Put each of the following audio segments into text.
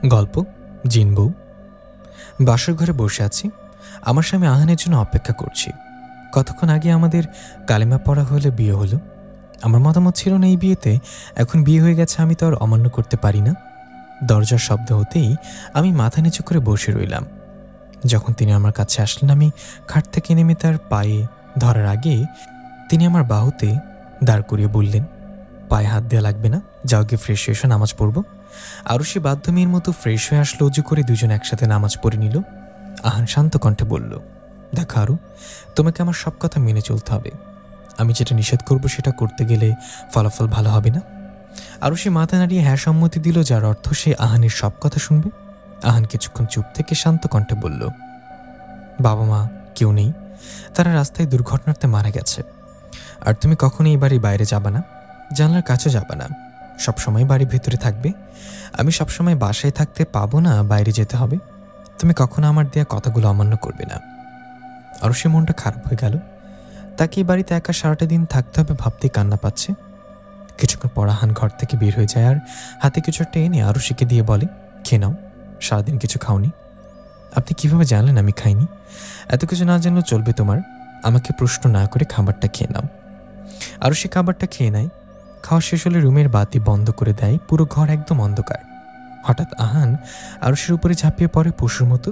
গল্প জিন বউ। বাসর ঘরে বসে আছি, আমার স্বামী আহানের জন্য অপেক্ষা করছি। কতক্ষণ আগে আমাদের কালেমা পড়া হলে বিয়ে হলো। আমার মতামত ছিল না এই বিয়েতে, এখন বিয়ে হয়ে গেছে, আমি তো আর অমান্য করতে পারি না। দরজার শব্দ হতেই আমি মাথা নিচু করে বসে রইলাম। যখন তিনি আমার কাছে আসলেন, আমি খাট থেকে নেমে তার পায়ে ধরার আগে তিনি আমার বাহুতে দাঁড় করিয়ে বললেন, পায়ে হাত দেওয়া লাগবে না, যাও গিয়ে ফ্রেশ হয়ে এসো, নামাজ পড়ব। আরও সে বাধ্য মেয়ের মতো ফ্রেশ হয়ে আসলো, উজু করে দুজন একসাথে নামাজ পড়ে নিল। আহান শান্ত কণ্ঠে বলল, দেখো আরু, তোমাকে আমার সব কথা মেনে চলতে হবে। আমি যেটা নিষেধ করব সেটা করতে গেলে ফলাফল ভালো হবে না। আরও সে মাথা নাড়িয়ে হ্যাঁ সম্মতি দিল, যার অর্থ সে আহানের সব কথা শুনবে। আহান কিছুক্ষণ চুপ থেকে শান্ত কণ্ঠে বলল, বাবা মা কেউ নেই, তারা রাস্তায় দুর্ঘটনাতে মারা গেছে। আর তুমি কখনোই এই বাড়ির বাইরে যাবা না, জানলার কাছে যাবা না, সবসময় বাড়ির ভেতরে থাকবে। আমি সবসময় বাসায় থাকতে পাবো না, বাইরে যেতে হবে। তুমি কখনো আমার দেয়া কথাগুলো অমান্য করবে না। আরও সে মনটা খারাপ হয়ে গেল। তাকে এই বাড়িতে একা সারাটা দিন থাকতে হবে ভাবতেই কান্না পাচ্ছে। কিছুক্ষণ পর আহান ঘর থেকে বের হয়ে যায় আর হাতে কিছু একটা এনে আরুষিকে দিয়ে বলে, খেয়ে নাও, সারাদিন কিছু খাওনি। আপনি কিভাবে জানলেন আমি খাইনি? এত কিছু না জানলেও চলবে তোমার, আমাকে প্রশ্ন না করে খাবারটা খেয়ে নাও। আরুষি খাবারটা খেয়ে নেয়। খাওয়া শেষ হলে রুমের বাতি বন্ধ করে দেয়, পুরো ঘর একদম অন্ধকার। হঠাৎ আহান আরুষের উপরে ঝাঁপিয়ে পড়ে পশুর মতো।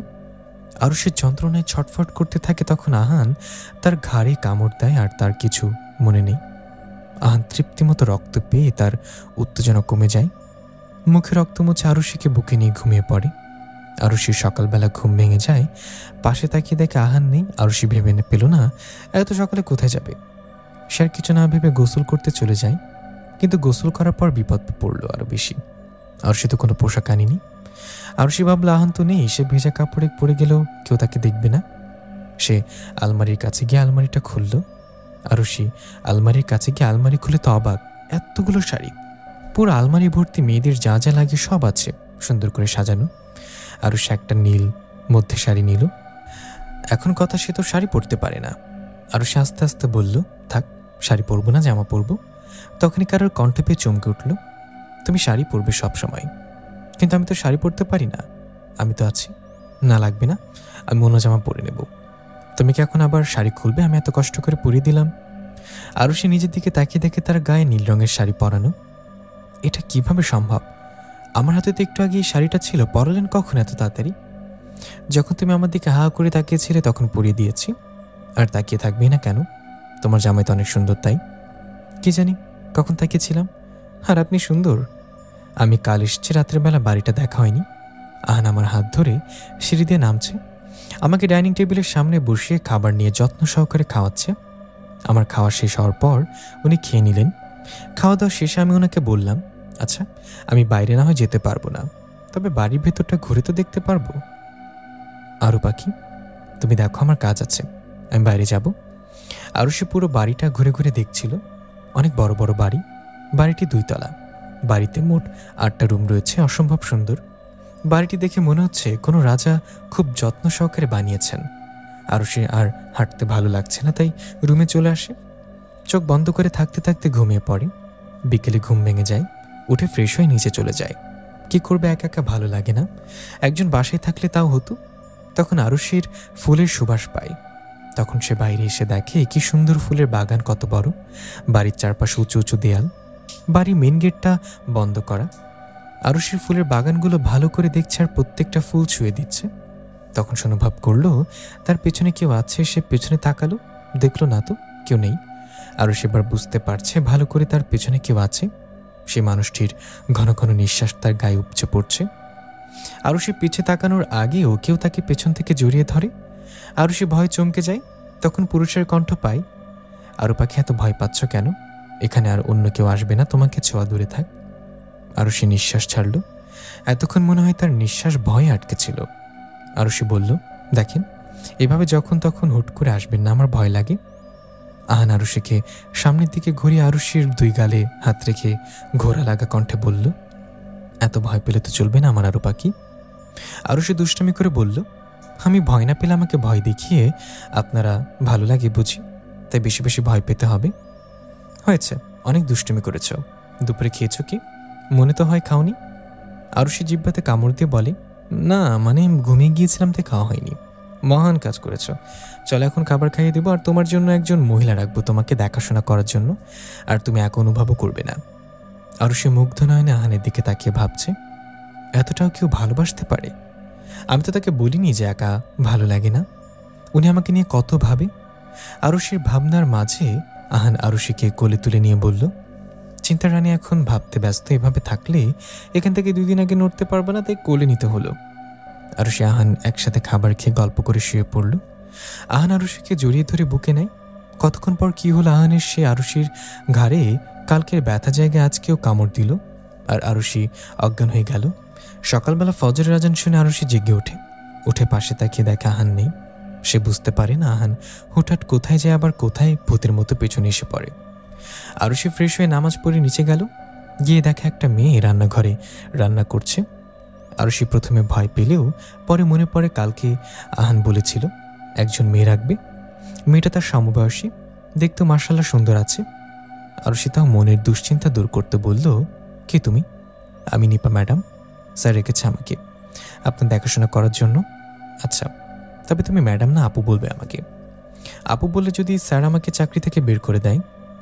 আরুষের যন্ত্রণায় ছটফট করতে থাকে। তখন আহান তার ঘাড়ে কামড় দেয় আর তার কিছু মনে নেই। আহান তৃপ্তিমতো রক্ত পেয়ে তার উত্তেজনা কমে যায়। মুখে রক্ত মুছে আরুষিকে বুকে নিয়ে ঘুমিয়ে পড়ে। আরুষির সকালবেলা ঘুম ভেঙে যায়, পাশে তাকিয়ে দেখে আহান নেই। আরুষি ভেবে পেল না এত সকালে কোথায় যাবে। সে আর কিছু না ভেবে গোসল করতে চলে যায়, কিন্তু গোসল করার পর বিপদ পড়ল আরো বেশি। আরুষি তো কোনো পোশাক আনিনি। আরুষি ভাবল আহান তো নেই, সে ভেজা কাপড়ে পরে গেলেও কেউ তাকে দেখবে না। সে আলমারির কাছে গিয়ে আলমারিটা খুলল। আরুষি আলমারির কাছে গিয়ে আলমারি খুলে তো অবাক, এতগুলো শাড়ি। পুরো আলমারি ভর্তি মেয়েদের যা যা লাগে সব আছে, সুন্দর করে সাজানো। আরুষি একটা নীল মধ্যে শাড়ি নিল। এখন কথা, সে তো শাড়ি পরতে পারে না। আরুষি আস্তে আস্তে বলল, থাক, শাড়ি পরবো না, জামা পরবো। তখনই কারোর কণ্ঠ পেয়ে চমকে উঠল, তুমি শাড়ি পরবে সব সময়, কিন্তু আমি তো শাড়ি পরতে পারি না। আমি তো আছি। না লাগবে না, আমি অন্য জামা পরে নেব। তুমি কি এখন আবার শাড়ি খুলবে? আমি এত কষ্ট করে পরিয়ে দিলাম। আরও সে নিজের দিকে তাকিয়ে দেখে তার গায়ে নীল রঙের শাড়ি পরানো। এটা কিভাবে সম্ভব? আমার হাতে তো একটু আগে এই শাড়িটা ছিল, পরালেন কখন এত তাড়াতাড়ি? যখন তুমি আমার দিকে হা করে তাকিয়েছিলে তখন পরিয়ে দিয়েছি। আর তাকিয়ে থাকবেই না কেন? তোমার জামাই তো অনেক সুন্দর, তাই। কি জানি কখন তাকিয়েছিলাম। আর আপনি সুন্দর। আমি কাল এসেছি, রাত্রেবেলা বাড়িটা দেখা হয়নি। আহান আমার হাত ধরে সিঁড়ি দিয়ে নামছে, আমাকে ডাইনিং টেবিলের সামনে বসিয়ে খাবার নিয়ে যত্ন সহকারে খাওয়াচ্ছে। আমার খাওয়া শেষ হওয়ার পর উনি খেয়ে নিলেন। খাওয়া দাওয়া শেষে আমি ওনাকে বললাম, আচ্ছা, আমি বাইরে না হয় যেতে পারবো না, তবে বাড়ির ভেতরটা ঘুরে তো দেখতে পারবো। আরু পাখি, তুমি দেখো, আমার কাজ আছে, আমি বাইরে যাব। আরও সে পুরো বাড়িটা ঘুরে ঘুরে দেখছিল। অনেক বড় বড় বাড়ি। বাড়িটি 2 তলা। বাড়িতে মোট 8টা রুম রয়েছে, অসম্ভব সুন্দর। বাড়িটি দেখে মনে হচ্ছে কোনো রাজা খুব যত্ন সহকারে বানিয়েছেন। আরও সে আর হাঁটতে ভালো লাগছে না, তাই রুমে চলে আসে। চোখ বন্ধ করে থাকতে থাকতে ঘুমিয়ে পড়ে। বিকেলে ঘুম ভেঙে যায়, উঠে ফ্রেশ হয়ে নিচে চলে যায়। কি করবে, একা একা ভালো লাগে না। একজন বাসায় থাকলে তাও হতো। তখন আরুষির ফুলের সুবাস পায়। তখন সে বাইরে এসে দেখে কি সুন্দর ফুলের বাগান, কত বড়। বাড়ির চারপাশে উঁচু উঁচু দেয়াল। বাড়ির মেন গেটটা বন্ধ করা। আরুষির ফুলের বাগানগুলো ভালো করে দেখছে আর প্রত্যেকটা ফুল ছুঁয়ে দিচ্ছে। তখন সে অনুভব করলো তার পেছনে কেউ আছে। সে পেছনে তাকালো, দেখলো না তো, কেউ নেই। আরুষি এবার বুঝতে পারছে ভালো করে তার পেছনে কেউ আছে। সে মানুষটির ঘন ঘন নিঃশ্বাস তার গায়ে উপচে পড়ছে। আরুষি পিছে তাকানোর আগেও কেউ তাকে পেছন থেকে জড়িয়ে ধরে। আরুষি ভয় চমকে যায়। তখন পুরুষের কণ্ঠ পায়, আরু পাখি, এত ভয় পাচ্ছ কেন? এখানে আর অন্য কেউ আসবে না, তোমাকে ছোঁয়া, দূরে থাক। আরুষি নিঃশ্বাস ছাড়ল। এতক্ষণ মনে হয় তার নিঃশ্বাস ভয়ে আটকে ছিল। আরুষি বলল, দেখেন, এভাবে যখন তখন হুট করে আসবেন না, আমার ভয় লাগে। আহান আরুষিকে সামনের দিকে ঘুরিয়ে আরুষির 2 গালে হাত রেখে ঘোরা লাগা কণ্ঠে বলল, এত ভয় পেলে তো চলবে না আমার আরু পাখি। আরুষি দুষ্টামি করে বলল, আমি ভয় না পেলে আমাকে ভয় দেখিয়ে আপনারা ভালো লাগে বুঝি, তাই বেশি বেশি ভয় পেতে হবে? হয়েছে, অনেক দুষ্টুমি করেছ। দুপুরে খেয়েছ কি? মনে তো হয় খাওনি। আরুষি জিহ্বাতে কামড় দিয়ে বলে, না মানে ঘুমিয়ে গিয়েছিলাম তাই খাওয়া হয়নি। মহান কাজ করেছ। চলো এখন খাবার খাইয়ে দেবো, আর তোমার জন্য একজন মহিলা রাখবো তোমাকে দেখাশোনা করার জন্য, আর তুমি এক অনুভবও করবে না। আরুষি মুগ্ধ নয়নে আহানের দিকে তাকিয়ে ভাবছে, এতটাও কেউ ভালোবাসতে পারে? আমি তো তাকে বলিনি যে একা ভালো লাগে না। উনি আমাকে নিয়ে কত ভাবে। আরুষির ভাবনার মাঝে আহান আরুষিকে কোলে তুলে নিয়ে বলল, চিন্তা রানী এখন ভাবতে ব্যস্ত, এভাবে থাকলে এখান থেকে 2 দিন আগে নড়তে পারবে না, তাই কোলে নিতে হলো। আরুষি আহান একসাথে খাবার খেয়ে গল্প করে শুয়ে পড়ল। আহান আরুষিকে জড়িয়ে ধরে বুকে নেয়। কতক্ষণ পর কি হলো, আহানের সে আরুষির ঘাড়ে কালকের ব্যথা জায়গায় আজকেও কামড় দিল, আর আরুষি অজ্ঞান হয়ে গেল। সকালবেলা ফজরের আজান শুনে আরুষি জেগে উঠে পাশে তাকিয়ে দেখে আহান নেই। সে বুঝতে পারে না আহান হুটহাট কোথায় যায়, আবার কোথায় ভূতের মতো পেছনে এসে পড়ে। আরুষি ফ্রেশ হয়ে নামাজ পড়ে নিচে গেল। গিয়ে দেখে একটা মেয়ে রান্নাঘরে রান্না করছে। আরুষি প্রথমে ভয় পেলেও পরে মনে পড়ে কালকে আহান বলেছিল একজন মেয়ে রাখবে। মেয়েটা তার সমবয়সী, দেখতে মাশাআল্লাহ সুন্দর আছে। আরুষি তাও মনের দুশ্চিন্তা দূর করতে বলল, কে তুমি? আমি নিপা ম্যাডাম, স্যার রেখেছে আমাকে আপনার দেখাশোনা করার জন্য। আচ্ছা, তবে তুমি ম্যাডাম না আপু বলবে আমাকে। আপু বললে যদি স্যার আমাকে চাকরি থেকে বের করে দেয়?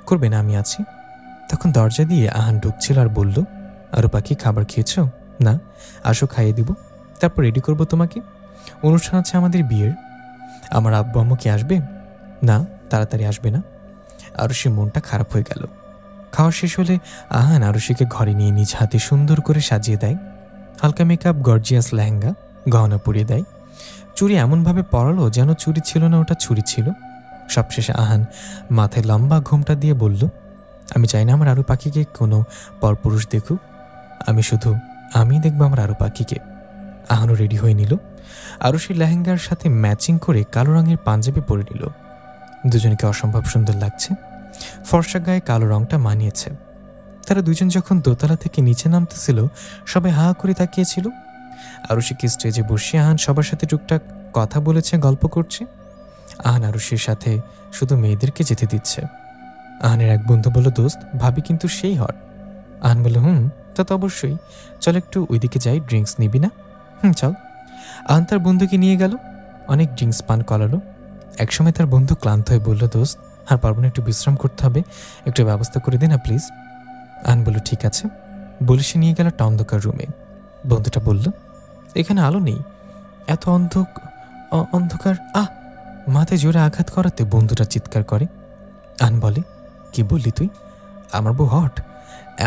করবে না, আমি আছি। তখন দরজা দিয়ে আহান ঢুকছিল আর বলল, আরু পাখি খাবার খেয়েছ? না। আসো খাইয়ে দিব, তারপর রেডি করব তোমাকে। অনুষ্ঠান আছে আমাদের বিয়ের। আমার আব্বু আম্মু কি আসবে? না, তাড়াতাড়ি আসবে না। আরুষির মনটা খারাপ হয়ে গেল। খাওয়া শেষ হলে আহান আরুষিকে ঘরে নিয়ে নিজ হাতে সুন্দর করে সাজিয়ে দেয়। হালকা মেকআপ, গর্জিয়াস লেহেঙ্গা, গহনা পরিয়ে দেয়। চুড়ি এমনভাবে পরালো যেন চুড়ি ছিল না, ওটা ছুরি ছিল। সবশেষে আহান মাথায় লম্বা ঘোমটা দিয়ে বলল, আমি চাই না আমার আরু পাখিকে কোনো পরপুরুষ দেখুক। আমি দেখবো আমার আরু পাখিকে। আহানও রেডি হয়ে নিল। আরুষির লেহেঙ্গার সাথে ম্যাচিং করে কালো রঙের পাঞ্জাবি পরে নিল। দুজনকে অসম্ভব সুন্দর লাগছে। ফর্সা গায়ে কালো রংটা মানিয়েছে। তারা দুজন যখন দোতলা থেকে নিচে নামতেছিল সবাই হা করে তাকিয়েছিল। আরুষিকে স্টেজে বসিয়ে আহান সবার সাথে টুকটাক কথা বলেছে, গল্প করছে। আহান আরুষির সাথে শুধু মেয়েদেরকে যেতে দিচ্ছে। আহানের এক বন্ধু বলল, দোস্ত ভাবি কিন্তু সেই হট। আহান বলল, তা তো অবশ্যই, চল একটু ওইদিকে যাই, ড্রিঙ্কস নিবি না? চল। আহান তার বন্ধুকে নিয়ে গেল। অনেক ড্রিঙ্কস পান করালো। একসময় তার বন্ধু ক্লান্ত হয়ে বলল, দোস্ত আর পারবো না, একটু বিশ্রাম করতে হবে, একটু ব্যবস্থা করে দে না প্লিজ। আহান বলল, ঠিক আছে। বলে সে নিয়ে গেল একটা অন্ধকার রুমে। বন্ধুটা বলল, এখানে আলো নেই, এত অন্ধকার। মাথায় জোরে আঘাত করাতে বন্ধুটা চিৎকার করে। আহান বলে, কি বললি তুই? আমার বউ হট,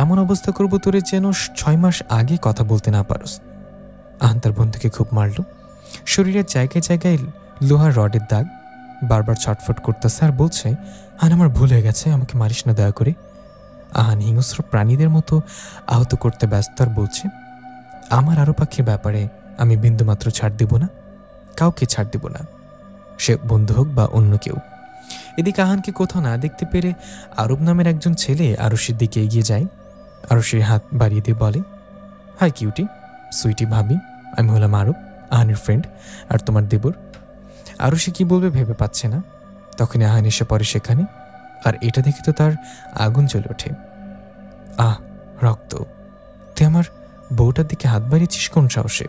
এমন অবস্থা করবো তোরে যেন 6 মাস আগে কথা বলতে না পারস। আহান তার বন্ধুকে খুব মারল। শরীরের জায়গায় জায়গায় লোহার রডের দাগ। বারবার ছটফট করতেছে আর বলছে, আহান আমার ভুল হয়ে গেছে, আমাকে মারিস না দয়া করে। আহান হিংস্র প্রাণীদের মতো আহত করতে ব্যস্ত আর বলছে, আমার আরু পাখির ব্যাপারে আমি বিন্দুমাত্র ছাড় দিব না, কাউকে ছাড় দিব না, সে বন্ধু হোক বা অন্য কেউ। এদিকে আহানকে কোথাও না দেখতে পেরে আরব নামের একজন ছেলে আরুষির দিকে এগিয়ে যায়। আরুষির হাত বাড়িয়ে দিয়ে বলে, হাই কিউটি, সুইটি ভাবি, আমি হলাম আরব, আহানের ফ্রেন্ড আর তোমার দেবর। আরুষি কি বলবে ভেবে পাচ্ছে না। তখনই আহান এসে পড়ে সেখানে, আর এটা দেখে তো তার আগুন জ্বলে ওঠে। রক্ত! তুই আমার বউটার দিকে হাত বাড়িয়েছিস কোন সাহসে?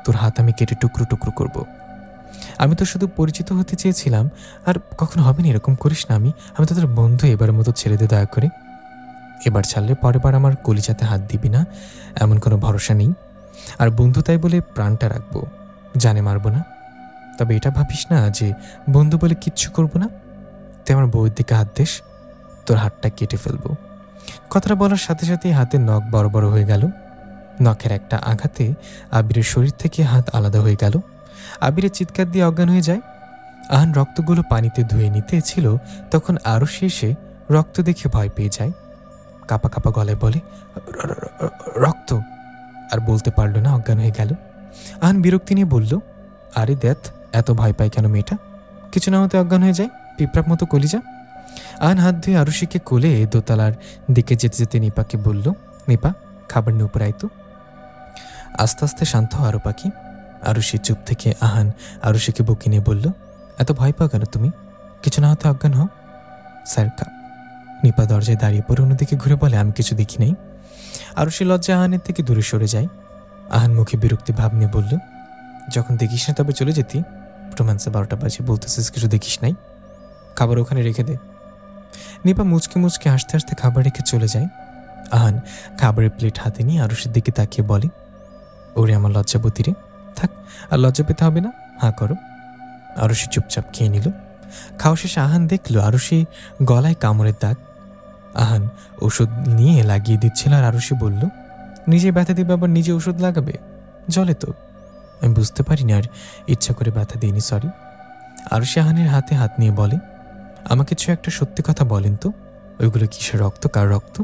তোর হাত আমি কেটে টুকরো টুকরো করব। আমি তো শুধু পরিচিত হতে চেয়েছিলাম, আর কখনো হবে না, এরকম করিস না। আমি তোদের বন্ধু, এবারের মতো ছেড়ে দে দয়া করে। এবার ছাড়লে পরের বার আমার কলিজাতে হাত দিবি না, এমন কোনো ভরসা নেই। আর বন্ধু তাই বলে প্রাণটা রাখবো, জানে মারবো না। তবে এটা ভাবিস না যে বন্ধু বলে কিচ্ছু করবো না। তুই আমার বউয়ের দিকে হাত দিস, তোর হাতটা কেটে ফেলবো। কথাটা বলার সাথে সাথেই হাতের নখ বড় বড় হয়ে গেল। নখের একটা আঘাতে আবিরের শরীর থেকে হাত আলাদা হয়ে গেল। আবিরের চিৎকার দিয়ে অজ্ঞান হয়ে যায়। আহান রক্তগুলো পানিতে ধুয়ে নিতে ছিল, তখন আরও শেষে রক্ত দেখে ভয় পেয়ে যায়। কাপা কাপা গলায় বলে, রক্ত! আর বলতে পারল না, অজ্ঞান হয়ে গেল। আহান বিরক্তি নিয়ে বলল, আরে দেখ, এত ভয় পায় কেন মেয়েটা? কিছু না হতে অজ্ঞান হয়ে যায়, পিঁপড়ার মতো কলিজা। আহান হাত ধুয়ে আরুষিকে কোলে দোতলার দিকে যেতে যেতে নিপাকে বলল, নিপা খাবার নিয়ে উপরে আইতো। আস্তে আস্তে শান্ত আরু পাখি। আরুষি চুপ থেকে আহান আরুষিকে বুকে নিয়ে বলল, এত ভয় পাও কেন তুমি? কিছু না হতে অজ্ঞান হও। স্যার নিপা দরজায় দাঁড়িয়ে পড়ে অন্যদিকে ঘুরে বলে, আমি কিছু দেখি নাই। আরুষি লজ্জা আহানের থেকে দূরে সরে যায়। আহান মুখে বিরক্তি ভাব নিয়ে বলল, যখন দেখিস না তবে চলে যেতি। রোম্যান্সে 12টা বাজে, বলতেছিস কিছু দেখিস নাই? খাবার ওখানে রেখে দে। নিপা মুচকে মুচকে হাসতে হাসতে খাবার রেখে চলে যায়। আহান খাবারের প্লেট হাতে নিয়ে আরুষের দিকে তাকিয়ে বলে, ওরে আমার লজ্জাবতী রে, থাক আর লজ্জা পেতে হবে না, হাঁ করো। আরুষি চুপচাপ খেয়ে নিল। খাওয়া শেষে আহান দেখল আরুষি গলায় কামড়ের দাগ। আহান ওষুধ নিয়ে লাগিয়ে দিচ্ছিল আর আরুষি বলল, নিজে ব্যথা দিবে আবার নিজে ওষুধ লাগাবে? জলে তো। আমি বুঝতে পারিনি আর ইচ্ছা করে ব্যথা দিইনি, সরি। আরুষি আহানের হাতে হাত নিয়ে বলে, আমাকে কিছু একটা সত্যি কথা বলেন তো, ওইগুলো কিসের রক্ত, কার রক্ত?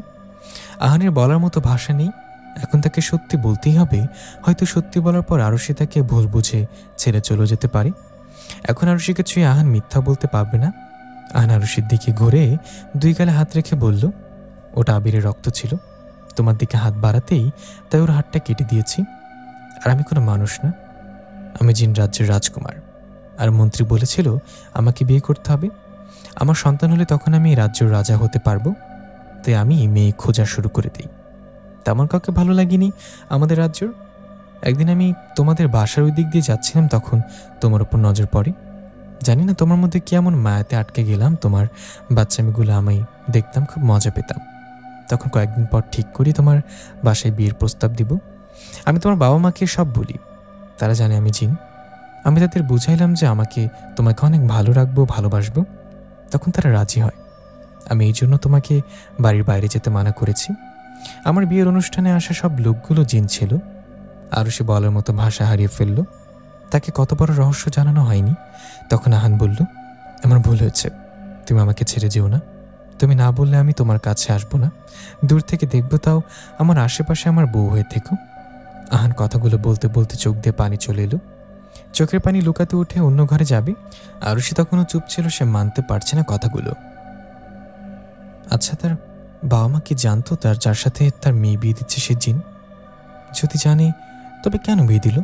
আহানের বলার মতো ভাষা নেই, এখন তাকে সত্যি বলতেই হবে। হয়তো সত্যি বলার পর আরুষি তাকে ভুল বুঝে ছেড়ে চলে যেতে পারে। এখন আরুষিকে ছুঁয়ে আহান মিথ্যা বলতে পারবে না। আহান আরুষির দিকে ঘুরে 2 গালে হাত রেখে বলল, ওটা আবিরের রক্ত ছিল, তোমার দিকে হাত বাড়াতেই তাই ওর হাতটা কেটে দিয়েছি। আর আমি কোনো মানুষ না, আমি জিন রাজ্যের রাজকুমার। আর মন্ত্রী বলেছিল আমাকে বিয়ে করতে হবে। আমার সন্তান হলে তখন আমি এই রাজ্যের রাজা হতে পারবো। তাই আমি মেয়ে খোঁজা শুরু করে দিই। তেমন কাউকে ভালো লাগেনি আমাদের রাজ্যের। একদিন আমি তোমাদের বাসার ওই দিক দিয়ে যাচ্ছিলাম, তখন তোমার উপর নজর পড়ে। জানি না তোমার মধ্যে কি এমন মায়াতে আটকে গেলাম, তোমার বাচ্চামিগুলো আমি দেখতাম, খুব মজা পেতাম। তখন কয়েকদিন পর ঠিক করি তোমার বাসায় বিয়ের প্রস্তাব দিব। আমি তোমার বাবা মাকে সব বলি, তারা জানে আমি জিন। আমি তাদের বুঝাইলাম যে তোমাকে অনেক ভালো রাখবো, ভালোবাসবো। তখন তারা রাজি হয়। আমি এই জন্য তোমাকে বাড়ির বাইরে যেতে মানা করেছি। আমার বিয়ের অনুষ্ঠানে আসা সব লোকগুলো জিন ছিল। আরও সে বলার মতো ভাষা হারিয়ে ফেলল। তাকে কত বড় রহস্য জানানো হয়নি। তখন আহান বলল, আমার ভুল হয়েছে, তুমি আমাকে ছেড়ে যেও না। তুমি না বললে আমি তোমার কাছে আসবো না, দূর থেকে দেখবো, তাও আমার আশেপাশে আমার বউ হয়ে থেকো। আহান কথাগুলো বলতে বলতে চোখ দিয়ে পানি চলে এলো। চোখের পানি লুকাতে উঠে অন্য ঘরে যাবে। আরও সে তখনও চুপ ছিল, সে মানতে পারছে না কথাগুলো। আচ্ছা, তার বাবা মা কি জানতো যার সাথে তার মেয়ে বিয়ে দিচ্ছে সে জিন? যদি জানে তবে কেন বিয়ে দিল?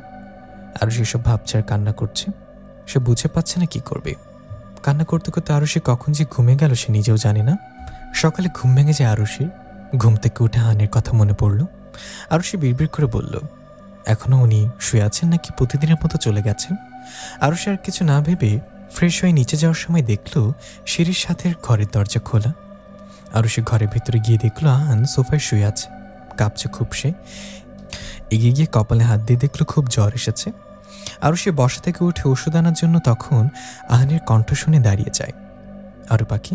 আরও সেসব ভাবছে আর কান্না করছে। সে বুঝে পাচ্ছে না কি করবে। কান্না করতে করতে আরও সে কখন যে ঘুমে গেল সে নিজেও জানে না। সকালে ঘুম ভেঙে যায় আরুষির। ঘুম থেকে উঠে আহানের কথা মনে পড়ল। আরুষি বিড়বিড় করে বলল, এখনও উনি শুয়ে আছেন নাকি প্রতিদিনের মতো চলে গেছেন? আরুষি আর কিছু না ভেবে ফ্রেশ হয়ে নিচে যাওয়ার সময় দেখল সিঁড়ির সাথে ঘরের দরজা খোলা। আরুষি ঘরের ভিতরে গিয়ে দেখল আহান সোফায় শুয়ে আছে, কাঁপছে খুব। সে এগিয়ে গিয়ে কপালে হাত দিয়ে দেখল খুব জ্বর এসেছে। আরুষি বসা থেকে উঠে ওষুধ আনার জন্য তখন আহানের কণ্ঠ শুনে দাঁড়িয়ে যায়। আরু পাখি,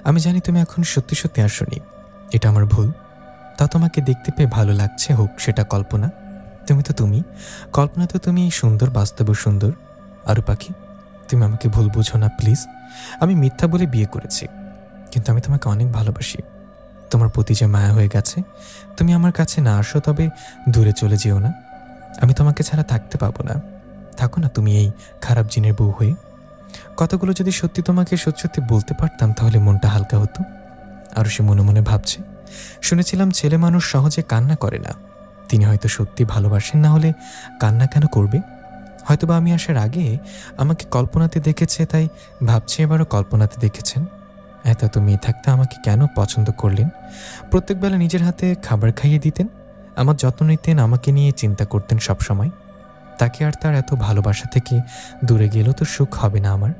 আমি জানি তুমি এখন সত্যি সত্যি আসনি, এটা আমার ভুল। তা তোমাকে দেখতে পেয়ে ভালো লাগছে, হোক সেটা কল্পনা। তুমি তো তুমি, কল্পনা তো তুমি, সুন্দর বাস্তব সুন্দর। আরু পাখি, তুমি আমাকে ভুল বুঝো না প্লিজ। আমি মিথ্যা বলে বিয়ে করেছি, কিন্তু আমি তোমাকে অনেক ভালোবাসি। তোমার প্রতি যে মায়া হয়ে গেছে, তুমি আমার কাছে না আসো তবে দূরে চলে যেও না। আমি তোমাকে ছাড়া থাকতে পাবো না। থাকো না তুমি এই খারাপ জিনের বউ হয়ে। কথাগুলো যদি সত্যি তোমাকে সত্যি সত্যি বলতে পারতাম তাহলে মনটা হালকা হতো। আরও সে মনে মনে ভাবছে, শুনেছিলাম ছেলে মানুষ সহজে কান্না করে না। তিনি হয়তো সত্যি ভালোবাসেন, না হলে কান্না কেন করবে? হয়তোবা আমি আসার আগে আমাকে কল্পনাতে দেখেছে, তাই ভাবছি এবারও কল্পনাতে দেখেছেন। এত মেয়ে থাকতে আমাকে কেন পছন্দ করলেন? প্রত্যেকবেলা নিজের হাতে খাবার খাইয়ে দিতেন, আমার যত্ন নিতেন, আমাকে নিয়ে চিন্তা করতেন সব সময়। তাকে আর তার এত ভালোবাসা থেকে দূরে গেলেও তো সুখ হবে না আমার।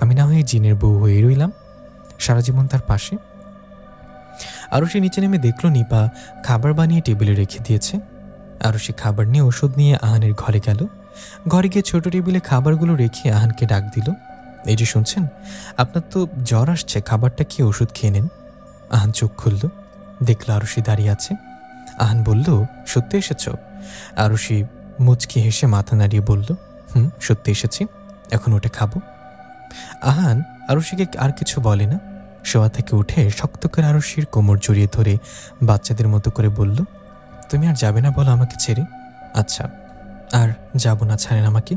আমি না হয়ে জিনের বউ হয়ে রইলাম সারা জীবন তার পাশে। আরও সে নিচে নেমে দেখল নিপা খাবার বানিয়ে টেবিলে রেখে দিয়েছে। আরও সে খাবার নিয়ে ওষুধ নিয়ে আহানের ঘরে গেল। ঘরে গিয়ে ছোট টেবিলে খাবারগুলো রেখে আহানকে ডাক দিল, এই যে শুনছেন, আপনার তো জ্বর আসছে, খাবারটা খেয়ে ওষুধ খেয়ে নেন। আহান চোখ খুলল, দেখল আরুষি দাঁড়িয়ে আছে। আহান বলল, সত্যি এসেছ? আরুষি মুচকি হেসে মাথা নাড়িয়ে বলল, সত্যি এসেছি, এখন উঠে খাবো। আহান আরুষিকে আর কিছু বলে না। শোয়া থেকে উঠে শক্ত করে আরুষির কোমর জড়িয়ে ধরে বাচ্চাদের মতো করে বলল, তুমি আর যাবে না বলো আমাকে ছেড়ে? আচ্ছা, আর যাব না, ছাড়েন আমাকে।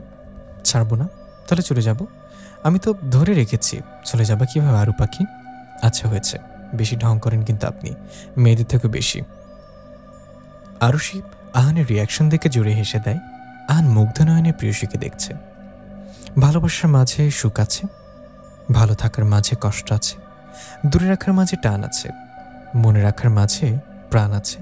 ছাড়বো না? তাহলে চলে যাব। আমি তো ধরে রেখেছি, চলে যাবা কিভাবে আরু পাখি? আচ্ছা হয়েছে, বেশি ঢং করেন কিন্তু আপনি, মেয়েদের থেকে বেশি। আরুষি আহানের রিয়াকশন দেখে জোরে হেসে দেয়। আহান মুগ্ধ নয়নে প্রিয়সীকে দেখছে। ভালোবাসার মাঝে সুখ আছে, ভালো থাকার মাঝে কষ্ট আছে, দূরে রাখার মাঝে টান আছে, মনে রাখার মাঝে প্রাণ আছে।